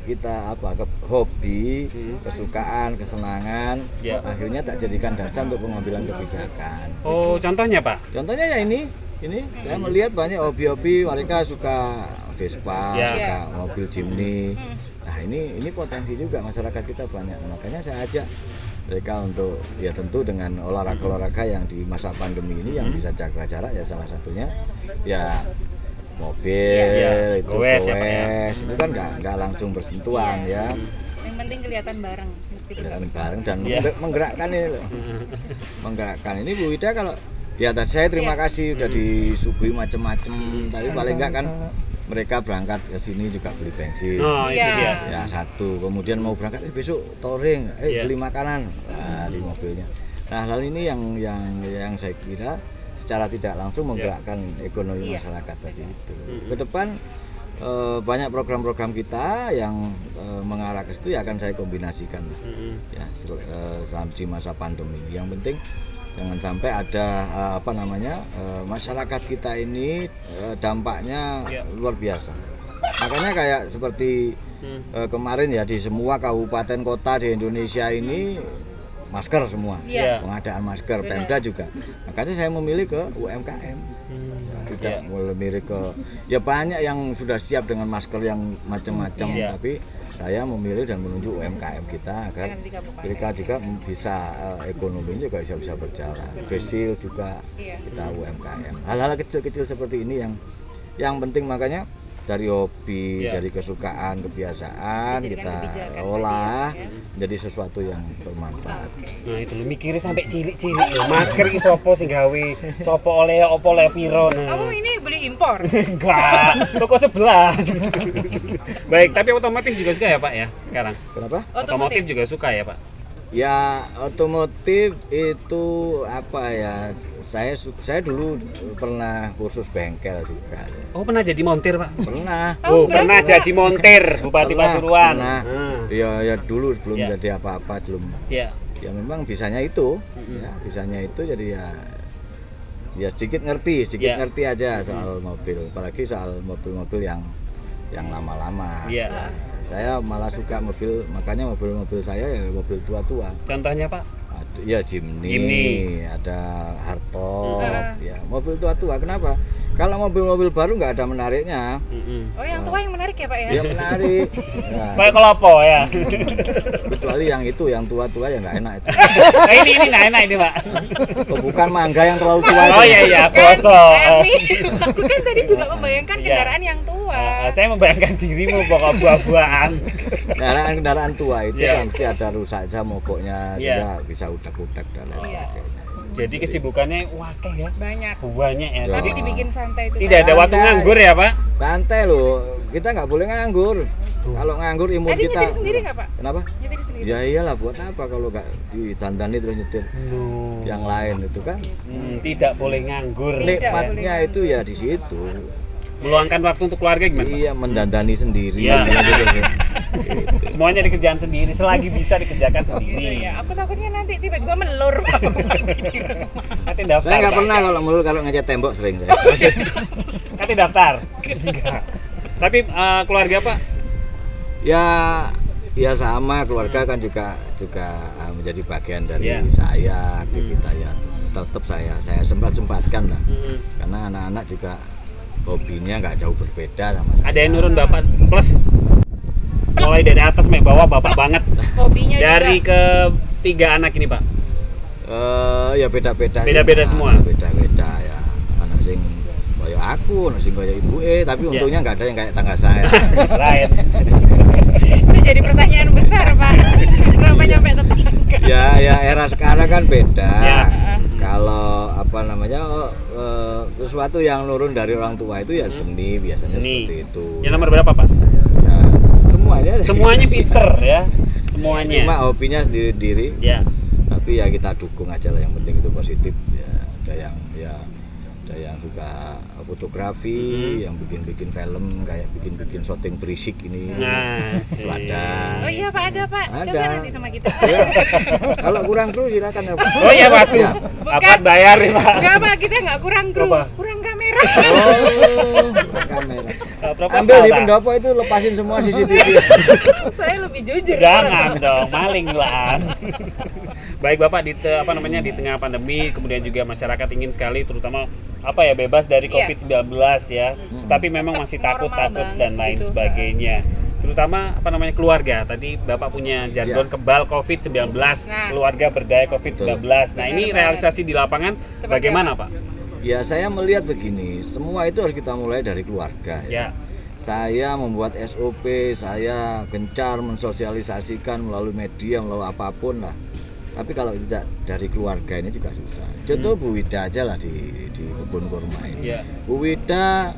Speaker 4: hobi, kesukaan, kesenangan,
Speaker 1: Ya.
Speaker 4: akhirnya tak jadikan dasar untuk pengambilan kebijakan.
Speaker 1: Oh, contohnya, Pak?
Speaker 4: Contohnya ya ini saya melihat banyak hobi-hobi mereka suka Vespa,
Speaker 1: Ya.
Speaker 4: suka mobil Jimny. Nah ini potensi juga masyarakat kita banyak. Makanya saya ajak mereka untuk ya tentu dengan olahraga yang di masa pandemi ini yang bisa jaga jarak ya salah satunya ya mobil
Speaker 1: Ya,
Speaker 4: itu
Speaker 1: goes ya, Pak, ya.
Speaker 4: itu kan nggak langsung bersentuhan ya.
Speaker 3: Yang penting kelihatan bareng meskipun nggak
Speaker 4: Kelihatan
Speaker 3: bisa.
Speaker 4: bareng dan
Speaker 1: Iya.
Speaker 4: menggerakkan ini loh. Menggerakkan ini Bu Ida kalau ya tadi saya terima kasih udah disuguhi macem-macem tapi paling enggak kan mereka berangkat ke sini juga beli bensin.
Speaker 1: Oh, itu
Speaker 3: Iya.
Speaker 1: dia.
Speaker 4: Ya satu, kemudian mau berangkat besok touring,
Speaker 1: Iya.
Speaker 4: beli makanan di mobilnya. Nah hal ini yang saya kira secara tidak langsung menggerakkan ekonomi
Speaker 3: Iya.
Speaker 4: masyarakat tadi itu. Ke depan banyak program-program kita yang mengarah ke situ ya akan saya kombinasikan ya di masa pandemi. Yang penting jangan sampai ada masyarakat kita ini dampaknya
Speaker 1: Ya.
Speaker 4: luar biasa. Makanya kayak seperti kemarin ya di semua kabupaten kota di Indonesia ini masker semua,
Speaker 3: Iya.
Speaker 4: pengadaan masker,
Speaker 3: Benar.
Speaker 4: Pemda juga. Makanya saya memilih ke UMKM, tidak memilih ke ya banyak yang sudah siap dengan masker yang macam-macam,
Speaker 1: Iya.
Speaker 4: tapi saya memilih dan menunjuk UMKM kita agar
Speaker 3: Yang di kabupaten.
Speaker 4: mereka juga bisa ekonominya juga bisa berjalan. Besil juga
Speaker 3: Iya.
Speaker 4: kita UMKM. Hal-hal kecil-kecil seperti ini yang penting makanya dari hobi,
Speaker 1: Iya.
Speaker 4: dari kesukaan, kebiasaan
Speaker 3: Dijadikan
Speaker 4: kita
Speaker 3: kebijakan
Speaker 4: olah
Speaker 3: tadi ya.
Speaker 4: menjadi sesuatu yang bermanfaat.
Speaker 1: Nah, itu lu mikirnya sampai cilik-cilik lho. Masker iki sapa sing gawe? Sapa oleh apa oleh piro? Nah.
Speaker 3: Kamu ini beli impor.
Speaker 1: Enggak, toko sebelah. Baik, tapi otomotif juga suka ya, Pak ya, sekarang?
Speaker 4: Kenapa?
Speaker 1: Otomotif juga suka ya, Pak?
Speaker 4: Ya otomotif itu apa ya? Saya dulu pernah kursus bengkel juga.
Speaker 1: Oh, pernah jadi montir, Pak?
Speaker 4: Pernah.
Speaker 1: Oh, pernah jadi montir Bupati Pasuruan.
Speaker 4: Pernah. Ya dulu belum
Speaker 1: Ya.
Speaker 4: jadi apa-apa, belum.
Speaker 1: Ya.
Speaker 4: Ya memang bisanya itu. Ya, bisanya itu jadi ya sedikit ngerti
Speaker 1: Ya.
Speaker 4: aja soal mobil, apalagi soal mobil-mobil yang lama-lama.
Speaker 1: Iya.
Speaker 4: Nah, saya malah suka mobil, makanya mobil-mobil saya ya mobil tua-tua.
Speaker 1: Contohnya, Pak?
Speaker 4: Ya Jimny, ada Hardtop, ya mobil tua-tua. Kenapa? Kalau mobil-mobil baru nggak ada menariknya.
Speaker 3: Oh, yang tua yang menarik ya, Pak ya?
Speaker 4: Ya menarik. Ya,
Speaker 1: Kayak kelopo ya.
Speaker 4: kecuali yang itu, yang tua-tua ya nggak enak itu.
Speaker 1: Nah, ini nggak enak ini, Pak.
Speaker 4: Oh, bukan mangga yang terlalu tua.
Speaker 1: Oh
Speaker 4: itu.
Speaker 1: iya,
Speaker 3: Kan,
Speaker 1: boso.
Speaker 3: aku kan tadi juga membayangkan
Speaker 1: Iya.
Speaker 3: kendaraan yang tua.
Speaker 1: Saya membayangkan dirimu pokok buah-buahan.
Speaker 4: Kendaraan tua itu
Speaker 1: Iya.
Speaker 4: kan mesti ada rusak aja mogoknya,
Speaker 1: Iya.
Speaker 4: sehingga bisa udak-udak dan lain
Speaker 3: Iya.
Speaker 4: sebagainya.
Speaker 1: Jadi kesibukannya wakeh ya.
Speaker 3: Banyak.
Speaker 1: Banyak ya.
Speaker 4: Ya.
Speaker 3: Tapi dibikin santai itu.
Speaker 1: Tidak ada waktu
Speaker 4: Santai.
Speaker 1: nganggur ya, Pak?
Speaker 4: Santai loh, kita nggak boleh nganggur. Kalau nganggur imun
Speaker 3: Tadi
Speaker 4: kita.
Speaker 3: nyetir sendiri nggak Pak?
Speaker 4: Kenapa?
Speaker 3: Nyetir sendiri.
Speaker 4: Ya iyalah, buat apa kalau nggak ditandani terus nyetir yang lain itu kan?
Speaker 1: Tidak boleh nganggur.
Speaker 3: Tidak.
Speaker 4: Nikmatnya itu ya di situ.
Speaker 1: Meluangkan waktu untuk keluarga gimana, Pak?
Speaker 4: Iya, mendandani sendiri.
Speaker 1: Iya.
Speaker 4: Gitu.
Speaker 1: Semuanya dikerjakan sendiri, selagi bisa dikerjakan sendiri.
Speaker 3: Iya, aku takutnya nanti tiba-tiba melur Pak.
Speaker 1: Nanti daftar.
Speaker 4: Saya nggak
Speaker 1: Pak.
Speaker 4: pernah kalau melulu, kalau ngecat tembok sering saya.
Speaker 1: Nanti daftar. Enggak. Tapi keluarga Pak?
Speaker 4: Ya sama, keluarga kan juga menjadi bagian dari
Speaker 1: Iya.
Speaker 4: saya, aktivitas ya tetap saya sempatkan lah, karena anak-anak juga hobinya nggak jauh berbeda sama saya.
Speaker 1: Ada yang nurun Bapak plus mulai dari atas sampai bawah Bapak banget.
Speaker 3: Hobinya
Speaker 1: Dari
Speaker 3: juga.
Speaker 1: ketiga anak ini, Pak.
Speaker 4: Ya beda-beda.
Speaker 1: Beda-beda semua?
Speaker 4: Beda-beda ya. Anak sing kaya aku, anak sing kaya ibuke, tapi
Speaker 1: Iya.
Speaker 4: untungnya nggak ada yang kayak tangga saya.
Speaker 1: Lain.
Speaker 3: Itu jadi pertanyaan besar Pak. Kenapa
Speaker 1: Iya.
Speaker 3: nyampe tetangga?
Speaker 4: Ya era sekarang kan beda.
Speaker 1: Ya.
Speaker 4: Kalau apa namanya sesuatu yang nurun dari orang tua itu ya seni, biasanya
Speaker 1: Seni.
Speaker 4: seperti itu.
Speaker 1: Yang nomor berapa, Pak?
Speaker 4: Ya, semuanya.
Speaker 1: Semuanya pinter ya. Semuanya.
Speaker 4: Cuma hobinya sendiri-sendiri.
Speaker 1: Ya.
Speaker 4: Tapi ya kita dukung aja lah, yang penting itu positif. Ya, ada yang suka fotografi, yang bikin film, kayak bikin syuting berisik ini.
Speaker 1: Nah, sih.
Speaker 4: Ada.
Speaker 3: Oh iya Pak, ada Pak. Coba
Speaker 4: Ada.
Speaker 3: nanti sama kita.
Speaker 4: Ya, kalau kurang kru silakan ya, Pak.
Speaker 1: Oh iya, Pak.
Speaker 4: Ya.
Speaker 1: Apa bayar nih, Pak?
Speaker 3: Enggak Pak, kita nggak kurang kru,
Speaker 1: Apa?
Speaker 3: kurang kamera.
Speaker 4: Oh, kamera.
Speaker 1: Proposal,
Speaker 4: Ambil di
Speaker 1: Pak.
Speaker 4: pendopo itu, lepasin semua CCTV.
Speaker 3: Saya lebih jujur.
Speaker 1: Jangan dong, maling lah. Baik Bapak, di tengah pandemi, kemudian juga masyarakat ingin sekali terutama bebas dari
Speaker 3: Iya.
Speaker 1: COVID-19 ya. Tapi memang masih
Speaker 3: Normal
Speaker 1: takut-takut
Speaker 3: banget
Speaker 1: dan lain
Speaker 3: gitu.
Speaker 1: sebagainya. Terutama keluarga. Tadi Bapak punya jargon
Speaker 4: Iya.
Speaker 1: kebal COVID-19,
Speaker 3: Nah.
Speaker 1: keluarga berdaya COVID-19. Nah,
Speaker 3: Benar
Speaker 1: ini
Speaker 3: banget.
Speaker 1: realisasi di lapangan
Speaker 3: Seperti
Speaker 1: bagaimana,
Speaker 3: apa?
Speaker 1: Pak?
Speaker 4: Ya, saya melihat begini, semua itu harus kita mulai dari keluarga.
Speaker 1: Ya.
Speaker 4: Saya membuat SOP, saya gencar mensosialisasikan melalui media, melalui apapun lah. Tapi kalau tidak dari keluarga ini juga susah. Contoh Bu Wida aja lah di kebun kurma ini.
Speaker 1: Ya.
Speaker 4: Bu Wida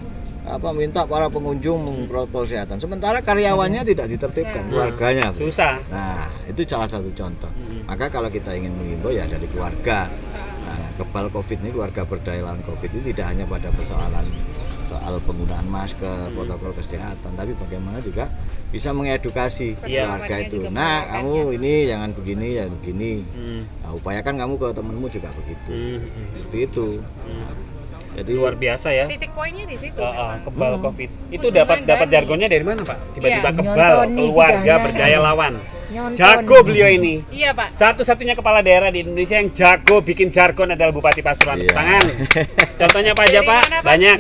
Speaker 4: minta para pengunjung memprotokol kesehatan. Sementara karyawannya tidak ditertibkan, keluarganya. Bu.
Speaker 1: Susah.
Speaker 4: Nah, itu salah satu contoh. Maka kalau kita ingin mengimbau ya dari keluarga. Nah, kebal COVID ini, keluarga berdaya lawan COVID ini tidak hanya pada persoalan soal penggunaan masker, protokol kesehatan, tapi bagaimana juga bisa mengedukasi
Speaker 1: Iya.
Speaker 4: keluarga itu.
Speaker 3: Juga
Speaker 4: Nah,
Speaker 3: menerapkannya.
Speaker 4: kamu ini jangan begini, ya begini. Nah, upayakan kamu ke temenmu juga begitu. Seperti itu. Jadi
Speaker 1: Luar biasa ya.
Speaker 3: Titik poinnya di situ.
Speaker 1: Kebal COVID. Itu
Speaker 3: Hubungan
Speaker 1: dapat
Speaker 3: dari-
Speaker 1: jargonnya dari mana, Pak? Tiba-tiba
Speaker 3: Iya.
Speaker 1: kebal,
Speaker 5: Nyontoni
Speaker 1: keluarga
Speaker 5: juga,
Speaker 1: berdaya lawan.
Speaker 5: Nyontoni.
Speaker 1: Jago beliau ini.
Speaker 3: Iya Pak.
Speaker 1: Satu-satunya kepala daerah di Indonesia yang jago bikin jargon adalah Bupati Pasuruan.
Speaker 4: Iya.
Speaker 1: Tangan. Contohnya apa aja,
Speaker 3: Dari
Speaker 1: Pak?
Speaker 3: mana, Pak?
Speaker 1: Banyak.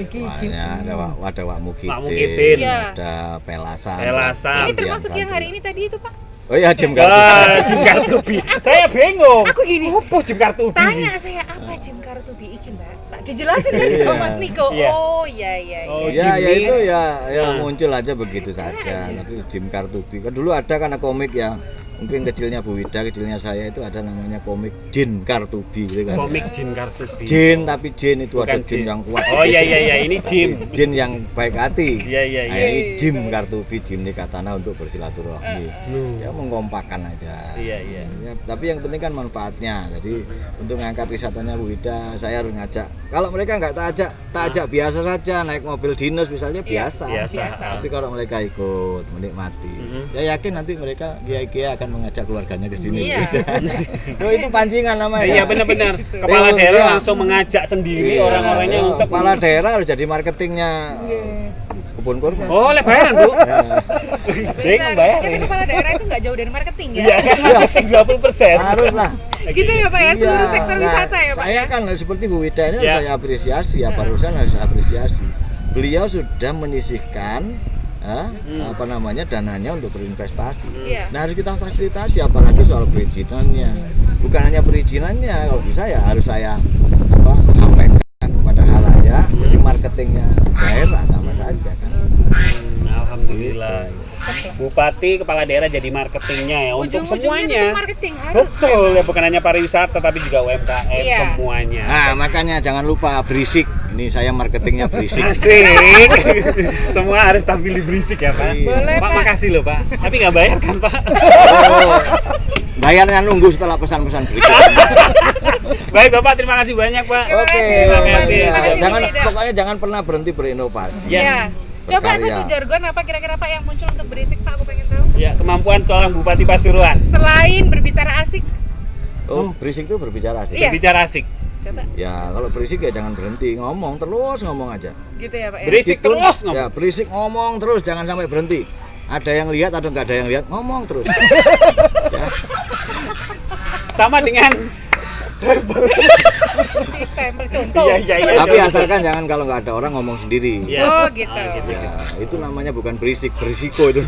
Speaker 4: ada Wak Mukitin,
Speaker 1: Wak Mukitin.
Speaker 3: Iya.
Speaker 4: ada Pelasan.
Speaker 1: Pelasan.
Speaker 3: Ini termasuk yang hari ini tadi itu Pak.
Speaker 4: Oh iya, Jim Kartu.
Speaker 1: Jim Kartubi. Saya bingung. Aku gini. Apa Jim Kartubi?
Speaker 3: Tanya saya apa Jim Kartubi iki Mbak? Tak dijelasin tadi sama Mas Niko.
Speaker 1: Iya.
Speaker 3: Oh iya iya.
Speaker 1: Oh,
Speaker 3: iya.
Speaker 4: Ya, ya
Speaker 1: Jimmy.
Speaker 4: itu ya
Speaker 1: Nah.
Speaker 4: muncul aja begitu saja. Tapi Jim Kartubi kan dulu ada karena komik ya. Mungkin kecilnya Bu Wida, kecilnya saya itu ada namanya komik Jin Kartubi gitu kan.
Speaker 1: Komik Jim Kartubi.
Speaker 4: Jin, tapi Jin itu ada
Speaker 1: Bukan
Speaker 4: Jin
Speaker 1: Jin.
Speaker 4: yang kuat.
Speaker 1: Oh iya ini Jim.
Speaker 4: Jin yang baik hati.
Speaker 1: Iya, iya,
Speaker 4: Nah,
Speaker 1: iya.
Speaker 4: ini Jim Kartubi, Jim Nikatana untuk bersilaturahmi. Ya mengompakkan aja.
Speaker 1: Iya.
Speaker 4: Ya, tapi yang penting kan manfaatnya. Jadi untuk mengangkat wisatanya Bu Wida, saya harus ngajak. Kalau mereka nggak tak ajak biasa saja, naik mobil dinas misalnya biasa.
Speaker 1: biasa.
Speaker 4: Tapi kalau mereka ikut menikmati, ya yakin nanti mereka kiai-kiai akan mengajak keluarganya ke sini.
Speaker 3: Iya.
Speaker 4: Oh, itu pancingan namanya.
Speaker 1: Iya benar-benar. Kepala
Speaker 4: Iya.
Speaker 1: daerah langsung mengajak sendiri orang-orangnya
Speaker 4: Ya,
Speaker 1: untuk
Speaker 4: kepala daerah harus jadi marketingnya kebun kurma.
Speaker 1: Oh, lebaran, Bu. Bingung bayar
Speaker 3: Kita
Speaker 1: ini.
Speaker 3: kepala daerah itu nggak jauh dari marketing ya.
Speaker 1: Iya kan marketing 20%.
Speaker 4: Harus lah.
Speaker 3: Gitu ya Pak ya, seluruh
Speaker 4: Iya.
Speaker 3: sektor
Speaker 4: Nah,
Speaker 3: wisata ya Pak.
Speaker 4: Saya
Speaker 3: ya?
Speaker 4: kan seperti Bu Wida ini
Speaker 1: Ya.
Speaker 4: harus saya apresiasi, ya barusan harus saya apresiasi. Beliau sudah menyisihkan dananya untuk berinvestasi.
Speaker 3: Iya.
Speaker 4: Nah, harus kita fasilitasi, apalagi soal perizinannya. Bukan hanya perizinannya, kalau bisa ya harus saya sampaikan kepada halayak. Jadi marketingnya daerah sama saja kan.
Speaker 1: Alhamdulillah. Bu Bupati, kepala daerah jadi marketingnya ya untuk
Speaker 3: Ujung-ujungnya
Speaker 1: semuanya.
Speaker 3: itu marketing harus.
Speaker 1: Betul, ya bukan hanya pariwisata tapi juga UMKM
Speaker 3: Iya.
Speaker 1: semuanya.
Speaker 4: Nah, makanya jangan lupa berisik. Ini saya marketingnya berisik.
Speaker 1: Asik. Semua harus tampil di berisik ya Pak.
Speaker 3: Boleh,
Speaker 1: Pak,
Speaker 3: Pak.
Speaker 1: makasih loh Pak. Tapi nggak bayar kan Pak?
Speaker 4: Oh, bayarnya nunggu setelah pesan-pesan berikut.
Speaker 1: Baik Bapak, terima kasih banyak Pak.
Speaker 4: Oke,
Speaker 1: Terima kasih.
Speaker 4: ya.
Speaker 3: Terima kasih,
Speaker 4: Jangan
Speaker 3: Bu Ida.
Speaker 4: pokoknya jangan pernah berhenti berinovasi.
Speaker 1: Ya.
Speaker 3: Ya. Coba
Speaker 4: Berkarya.
Speaker 3: satu jargon apa kira-kira Pak yang muncul untuk berisik Pak, aku pengen tahu.
Speaker 1: Ya, kemampuan seorang Bupati Pasuruan.
Speaker 3: Selain berbicara asik,
Speaker 4: Oh, berisik itu berbicara sih.
Speaker 3: Iya.
Speaker 1: Berbicara asik.
Speaker 3: coba
Speaker 4: Ya, kalau berisik ya jangan berhenti, ngomong terus ngomong aja.
Speaker 3: gitu ya Pak ya.
Speaker 1: Berisik
Speaker 4: Meskipun-
Speaker 1: terus ngomong.
Speaker 4: Ya, berisik ngomong terus, jangan sampai berhenti. Ada yang lihat atau nggak ada yang lihat, ngomong terus. Ya.
Speaker 1: Sama dengan
Speaker 3: Sampel contoh.
Speaker 1: iya.
Speaker 4: Tapi asalkan jangan kalau nggak ada orang ngomong sendiri.
Speaker 1: Iya.
Speaker 3: Oh gitu.
Speaker 4: Ya, itu namanya bukan berisik, berisiko itu.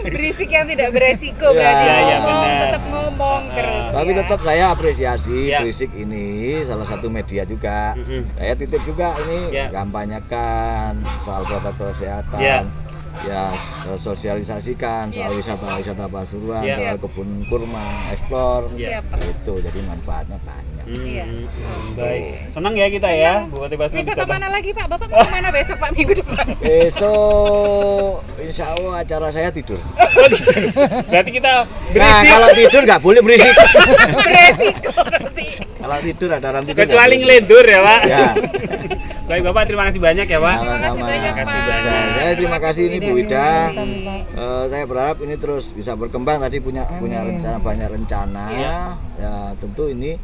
Speaker 3: Berisik yang tidak beresiko
Speaker 4: Ya,
Speaker 3: berarti
Speaker 1: iya,
Speaker 3: ngomong,
Speaker 1: benar.
Speaker 3: tetap ngomong terus.
Speaker 4: Tapi
Speaker 3: ya.
Speaker 4: tetap saya apresiasi
Speaker 1: Ya.
Speaker 4: berisik ini salah satu media juga.
Speaker 1: Mhm.
Speaker 4: Saya titip juga ini
Speaker 1: Ya.
Speaker 4: kampanyekan soal protokol kesehatan.
Speaker 1: Ya.
Speaker 4: Ya, sosialisasikan soal
Speaker 3: Ya.
Speaker 4: wisata Pasuruan,
Speaker 1: Ya.
Speaker 4: soal kebun kurma, eksplor.
Speaker 1: Ya.
Speaker 3: Siap.
Speaker 4: Itu jadi manfaatnya banyak.
Speaker 3: Iya.
Speaker 1: Baik. Senang ya kita ya, Bupati Pasuruan
Speaker 3: Wisata
Speaker 1: bisa
Speaker 3: mana lagi Pak? Bapak mau kemana besok Pak minggu depan?
Speaker 4: Besok insya Allah acara saya tidur.
Speaker 1: Berarti kita
Speaker 4: Nah,
Speaker 1: berisik
Speaker 4: kalau tidur nggak boleh berisik.
Speaker 3: Beresiko nanti.
Speaker 4: Kalau tidur ada orang tidur.
Speaker 1: kecuali
Speaker 4: nggak boleh.
Speaker 1: ngelendur ya Pak.
Speaker 4: Ya.
Speaker 1: Baik Bapak, terima kasih banyak ya Pak.
Speaker 3: Terima kasih
Speaker 4: Sama-sama.
Speaker 3: banyak
Speaker 1: Terima kasih
Speaker 3: Pak.
Speaker 1: banyak.
Speaker 4: Saya terima kasih ini Bu Ida.
Speaker 5: Sama-sama.
Speaker 4: Saya berharap ini terus bisa berkembang. Tadi punya rencana, banyak rencana.
Speaker 1: Iya.
Speaker 4: Ya tentu ini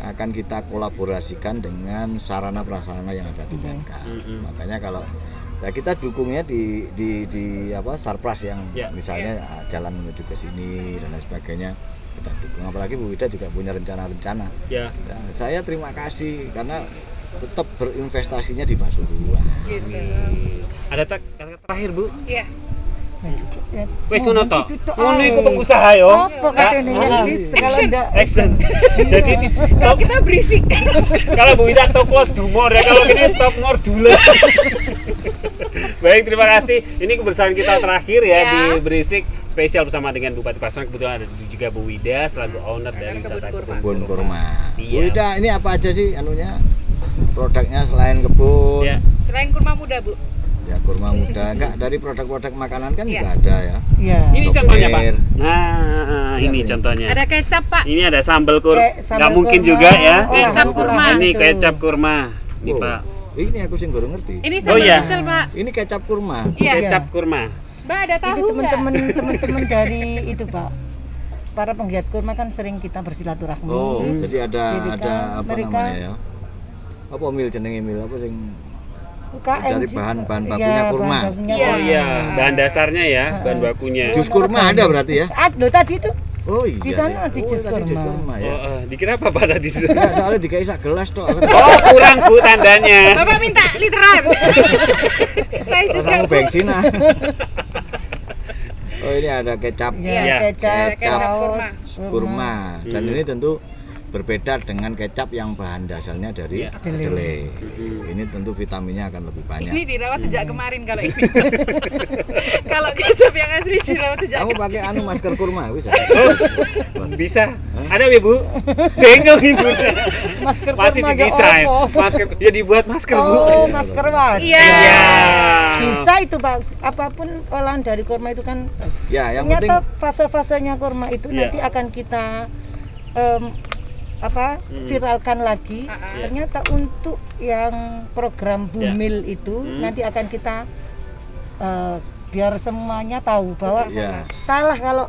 Speaker 4: akan kita kolaborasikan dengan sarana prasarana yang ada di Menka. Makanya kalau ya kita dukungnya di apa Sarpras yang
Speaker 1: Ya.
Speaker 4: misalnya jalan menuju ke sini dan lain sebagainya kita dukung. Apalagi Bu Ida juga punya rencana-rencana.
Speaker 1: Ya.
Speaker 4: Ya, saya terima kasih karena tetap berinvestasinya di Pasuruan.
Speaker 3: Gitu.
Speaker 1: Ada kata terakhir Bu.
Speaker 3: Iya.
Speaker 5: Ya.
Speaker 1: Wes ngono to.
Speaker 5: Itu tuh,
Speaker 1: Ngono iku
Speaker 5: ae.
Speaker 1: pengusaha yo.
Speaker 5: Apa katanya yang di segala ndak
Speaker 1: Action. Jadi
Speaker 3: Kalau kita berisik
Speaker 1: kalau Bu Ida top close dumor ya, kalau ini top mor dulu. Baik, terima kasih. Ini kebersamaan kita terakhir ya,
Speaker 3: Ya.
Speaker 1: di Berisik spesial bersama dengan Bupati Pasuruan. Kebetulan ada juga Bu Wida selaku owner dari wisata
Speaker 4: Kebun kurma.
Speaker 1: Iya.
Speaker 4: Bu Ida, ini apa aja sih anunya? Produknya selain kebun,
Speaker 1: Ya.
Speaker 3: selain kurma muda Bu.
Speaker 4: ya kurma muda. Enggak, dari produk-produk makanan kan
Speaker 3: Iya.
Speaker 4: juga ada ya.
Speaker 5: ya.
Speaker 1: Ini
Speaker 4: Dokter.
Speaker 1: contohnya Pak. Nah, ini contohnya.
Speaker 3: Ada kecap Pak.
Speaker 1: Ini ada sambal kurma.
Speaker 5: Sambal
Speaker 1: Nggak mungkin
Speaker 5: kurma.
Speaker 1: juga ya.
Speaker 3: Kecap kurma.
Speaker 1: Ini
Speaker 5: Itu.
Speaker 1: kecap kurma. Ini
Speaker 4: Oh,
Speaker 1: Pak.
Speaker 4: Ini aku sih baru ngerti.
Speaker 3: Ini
Speaker 1: Oh,
Speaker 3: sambal
Speaker 1: iya.
Speaker 3: kecil Pak.
Speaker 4: Ini kecap kurma.
Speaker 3: Iya.
Speaker 1: Kecap kurma.
Speaker 3: Mbak ada tahu
Speaker 5: Itu
Speaker 3: nggak?
Speaker 5: teman-teman dari itu Pak. Para penggiat kurma kan sering kita bersilaturahmi.
Speaker 4: Oh, jadi
Speaker 5: Jadi
Speaker 4: ada
Speaker 5: kan
Speaker 4: apa
Speaker 5: mereka-
Speaker 4: namanya ya? Apa mil jenenge mil apa sing
Speaker 5: UKM
Speaker 4: dari
Speaker 5: juga.
Speaker 4: bahan bakunya
Speaker 5: Iya,
Speaker 4: kurma.
Speaker 5: bahan bakunya
Speaker 3: Iya.
Speaker 1: Oh
Speaker 5: kurma.
Speaker 1: iya, bahan dasarnya ya, bahan bakunya.
Speaker 4: Jus kurma ada berarti ya?
Speaker 5: Loh tadi itu
Speaker 4: Oh iya.
Speaker 5: Di sana
Speaker 4: ya.
Speaker 5: ada
Speaker 4: Oh,
Speaker 5: jus
Speaker 4: tadi jus
Speaker 5: kurma.
Speaker 4: kurma ya.
Speaker 1: Oh, dikira apa Pak tadi?
Speaker 4: Enggak, soalnya dikai sak gelas tok.
Speaker 1: Oh, kurang Bu tandanya.
Speaker 3: Bapak minta literan. Saya juga
Speaker 4: Rasamu
Speaker 3: Bu.
Speaker 4: bensin ah. Oh ini ada kecap
Speaker 5: ya,
Speaker 1: Iya.
Speaker 5: kecap,
Speaker 3: Kecap
Speaker 5: saus,
Speaker 4: kurma dan ini tentu berbeda dengan kecap yang bahan dasarnya dari
Speaker 1: Iya.
Speaker 4: kedelai. Ini tentu vitaminnya akan lebih banyak.
Speaker 3: Ini dirawat sejak kemarin kalau ini. Kalau kecap yang asli dirawat sejak
Speaker 4: Kamu pakai anu masker kurma bisa?
Speaker 1: Bisa. Ada Ibu? Bingung Ibu.
Speaker 5: Masker
Speaker 1: Masih
Speaker 5: kurma
Speaker 1: didesain.
Speaker 5: ya apa?
Speaker 1: Masker ya dibuat masker Bu.
Speaker 5: Oh, masker wajah.
Speaker 3: Iya.
Speaker 1: Iya.
Speaker 5: Bisa itu Pak, apapun olahan dari kurma itu kan
Speaker 4: Ya, yang penting
Speaker 5: ternyata fase-fasenya kurma itu
Speaker 1: Iya.
Speaker 5: nanti akan kita viralkan lagi. Ternyata untuk yang program Bumil itu nanti akan kita biar semuanya tahu bahwa
Speaker 4: Iya.
Speaker 5: salah kalau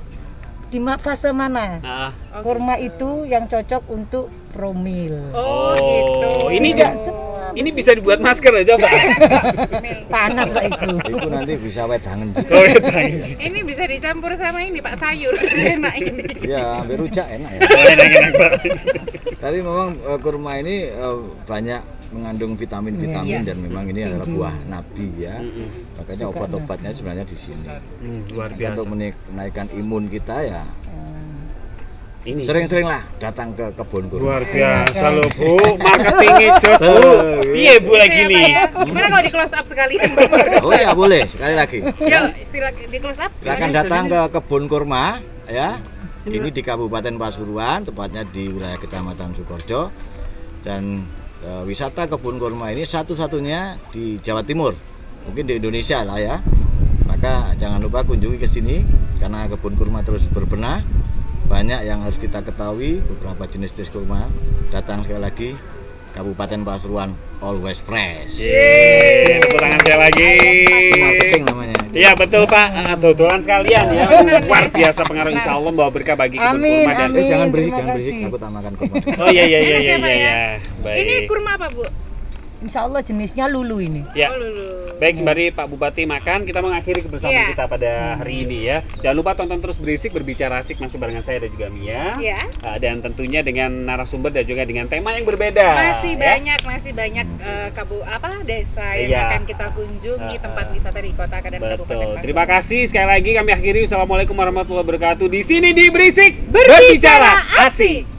Speaker 5: di fase mana
Speaker 1: Ah.
Speaker 5: kurma itu yang cocok untuk promil.
Speaker 3: Oh, gitu.
Speaker 1: Ini
Speaker 5: Tidak semua
Speaker 1: ini bisa dibuat masker ya coba.
Speaker 5: panas lah itu.
Speaker 4: itu nanti bisa wedangen juga.
Speaker 1: Oh, ya, thank you.
Speaker 3: Ini bisa dicampur sama ini Pak sayur. Enak ini.
Speaker 4: Ya, ambil rujak enak ya.
Speaker 1: Oh, enak-enak Pak.
Speaker 4: Tapi memang kurma ini banyak mengandung vitamin-vitamin
Speaker 5: Iya.
Speaker 4: dan memang ini adalah buah nabi ya.
Speaker 1: Mm-mm.
Speaker 4: Makanya obat-obatnya sebenarnya di sini.
Speaker 1: Luar biasa.
Speaker 4: Untuk menaikkan imun kita ya
Speaker 1: ini.
Speaker 4: Sering-seringlah datang ke kebun kurma.
Speaker 1: Luar biasa loh Bu, marketingnya jos Bu. Piye Bu lagi
Speaker 3: Iya,
Speaker 1: nih?
Speaker 3: Pak, ya. Gimana kalau di close up sekalian?
Speaker 4: Oh ya boleh, sekali lagi.
Speaker 3: Yuk, silakan di close up.
Speaker 4: Silakan datang ke kebun kurma ya. Ini di Kabupaten Pasuruan, tepatnya di wilayah Kecamatan Sukoharjo. Dan wisata kebun kurma ini satu-satunya di Jawa Timur, mungkin di Indonesia lah ya. Maka jangan lupa kunjungi ke sini karena kebun kurma terus berbenah. Banyak yang harus kita ketahui, beberapa jenis-jenis kurma. Datang sekali lagi Kabupaten Pasuruan, always fresh.
Speaker 1: Yeay, tepuk tangan sekali lagi.
Speaker 4: Marketing namanya.
Speaker 1: Iya betul Pak, dodolan sekalian ya. Luar biasa pengaruh insya Allah bawa berkah bagi kebun
Speaker 5: Amin,
Speaker 1: kurma dan
Speaker 5: amin.
Speaker 4: Jangan berisik,
Speaker 5: Terima
Speaker 4: jangan berisik.
Speaker 5: kasih.
Speaker 4: Aku makan kurma.
Speaker 1: Oh iya iya iya
Speaker 3: Enak
Speaker 1: iya
Speaker 3: ya, Pak,
Speaker 1: iya.
Speaker 3: ya?
Speaker 1: Baik.
Speaker 3: Ini kurma apa, Bu?
Speaker 5: Insya Allah jenisnya lulu ini.
Speaker 1: Ya.
Speaker 3: Oh, lulu.
Speaker 1: Baik, sembari Pak Bupati makan, kita mengakhiri kebersamaan
Speaker 3: Iya.
Speaker 1: kita pada hari ini ya. Jangan lupa tonton terus Berisik, berbicara asik masih barengan saya dan juga Mia.
Speaker 3: Iya.
Speaker 1: Dan tentunya dengan narasumber dan juga dengan tema yang berbeda.
Speaker 3: Masih
Speaker 1: ya.
Speaker 3: banyak desa yang
Speaker 1: Iya.
Speaker 3: akan kita kunjungi, tempat wisata di Kota dan Kabupaten
Speaker 1: Betul.
Speaker 3: Pasuruan.
Speaker 1: Terima kasih sekali lagi kami akhiri. Wassalamualaikum warahmatullahi wabarakatuh. Di sini di Berisik
Speaker 3: Berbicara asik.